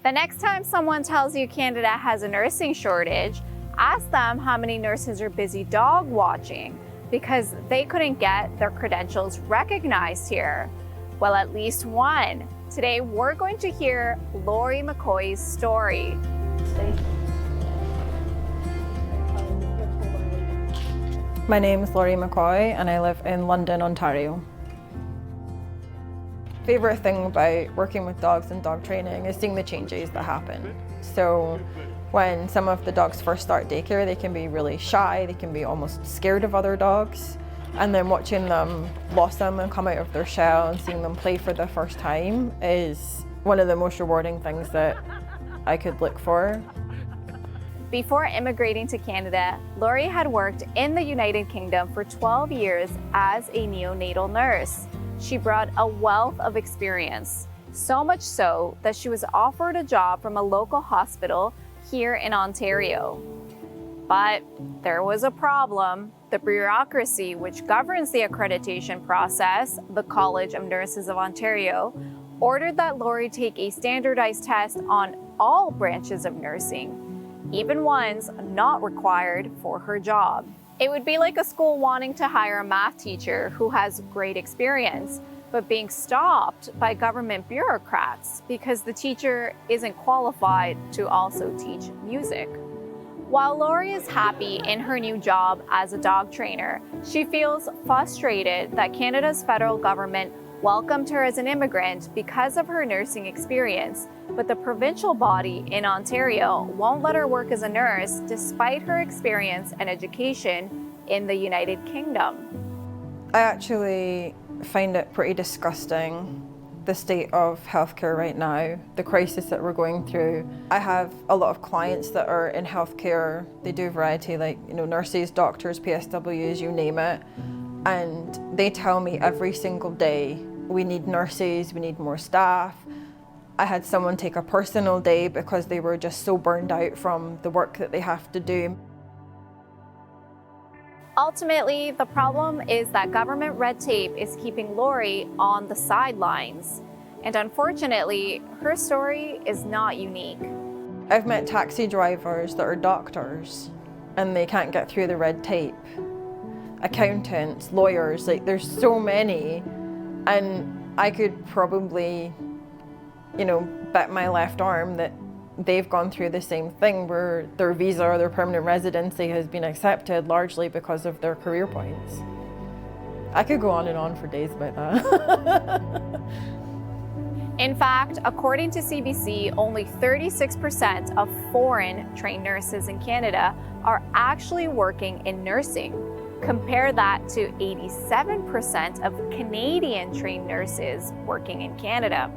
The next time someone tells you Canada has a nursing shortage, ask them how many nurses are busy dog watching because they couldn't get their credentials recognized here. Well, at least one. Today, we're going to hear Laurie McCoy's story. My name is Laurie McCoy and I live in London, Ontario. Favorite thing about working with dogs and dog training is seeing the changes that happen. So when some of the dogs first start daycare, they can be really shy, they can be almost scared of other dogs. And then watching them blossom and come out of their shell and seeing them play for the first time is one of the most rewarding things that I could look for. Before immigrating to Canada, Laurie had worked in the United Kingdom for 12 years as a neonatal nurse. She brought a wealth of experience, so much so that she was offered a job from a local hospital here in Ontario. But there was a problem. The bureaucracy, which governs the accreditation process, the College of Nurses of Ontario, ordered that Laurie take a standardized test on all branches of nursing, even ones not required for her job. It would be like a school wanting to hire a math teacher who has great experience, but being stopped by government bureaucrats because the teacher isn't qualified to also teach music. While Laurie is happy in her new job as a dog trainer, she feels frustrated that Canada's federal government welcomed her as an immigrant because of her nursing experience, but the provincial body in Ontario won't let her work as a nurse despite her experience and education in the United Kingdom. I actually find it pretty disgusting, the state of healthcare right now, the crisis that we're going through. I have a lot of clients that are in healthcare. They do a variety, like, nurses, doctors, PSWs, you name it. And they tell me every single day, we need nurses, we need more staff. I had someone take a personal day because they were just so burned out from the work that they have to do. Ultimately, the problem is that government red tape is keeping Laurie on the sidelines. And unfortunately, her story is not unique. I've met taxi drivers that are doctors and they can't get through the red tape. Accountants, lawyers, there's so many. And I could probably, bet my left arm that they've gone through the same thing where their visa or their permanent residency has been accepted largely because of their career points. I could go on and on for days about that. In fact, according to CBC, only 36% of foreign trained nurses in Canada are actually working in nursing. Compare that to 87% of Canadian trained nurses working in Canada.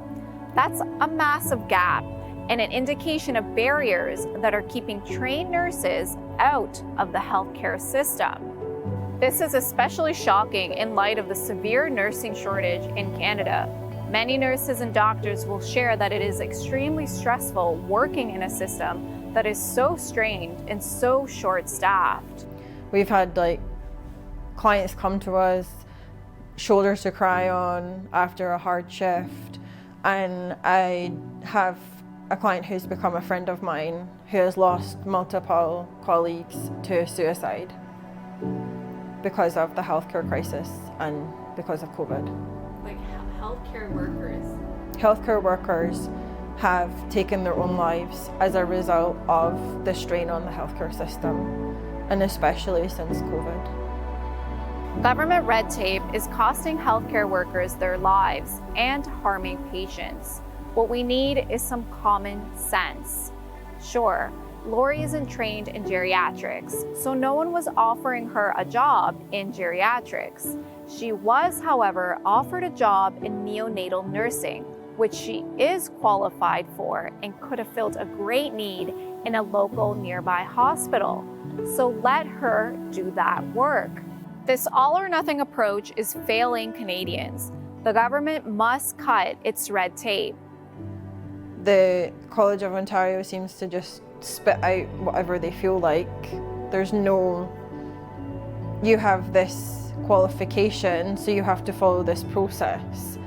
That's a massive gap and an indication of barriers that are keeping trained nurses out of the healthcare system. This is especially shocking in light of the severe nursing shortage in Canada. Many nurses and doctors will share that it is extremely stressful working in a system that is so strained and so short-staffed. We've had clients come to us, shoulders to cry on after a hard shift, and I have a client who's become a friend of mine who has lost multiple colleagues to suicide because of the healthcare crisis and because of COVID. Like healthcare workers? Healthcare workers have taken their own lives as a result of the strain on the healthcare system, and especially since COVID. Government red tape is costing healthcare workers their lives and harming patients. What we need is some common sense. Sure, Laurie isn't trained in geriatrics, so no one was offering her a job in geriatrics. She was, however, offered a job in neonatal nursing, which she is qualified for and could have filled a great need in a local nearby hospital. So let her do that work. This all-or-nothing approach is failing Canadians. The government must cut its red tape. The College of Ontario seems to just spit out whatever they feel like. There's no, you have this qualification, so you have to follow this process.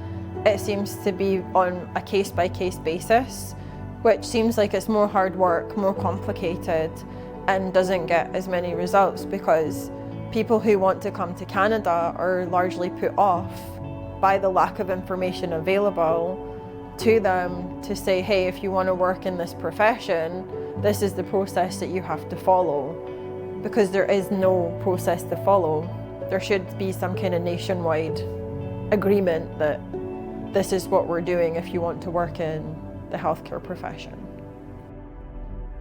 It seems to be on a case-by-case basis, which seems like it's more hard work, more complicated, and doesn't get as many results because people who want to come to Canada are largely put off by the lack of information available to them to say, hey, if you want to work in this profession, this is the process that you have to follow. Because there is no process to follow. There should be some kind of nationwide agreement that this is what we're doing if you want to work in the healthcare profession.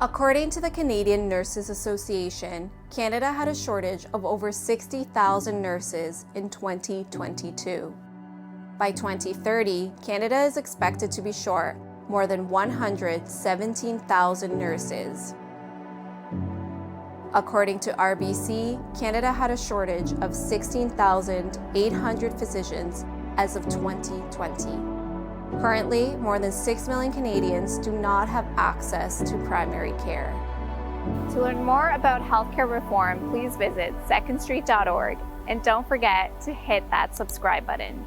According to the Canadian Nurses Association, Canada had a shortage of over 60,000 nurses in 2022. By 2030, Canada is expected to be short more than 117,000 nurses. According to RBC, Canada had a shortage of 16,800 physicians as of 2020. Currently, more than 6 million Canadians do not have access to primary care. To learn more about healthcare reform, please visit secondstreet.org and don't forget to hit that subscribe button.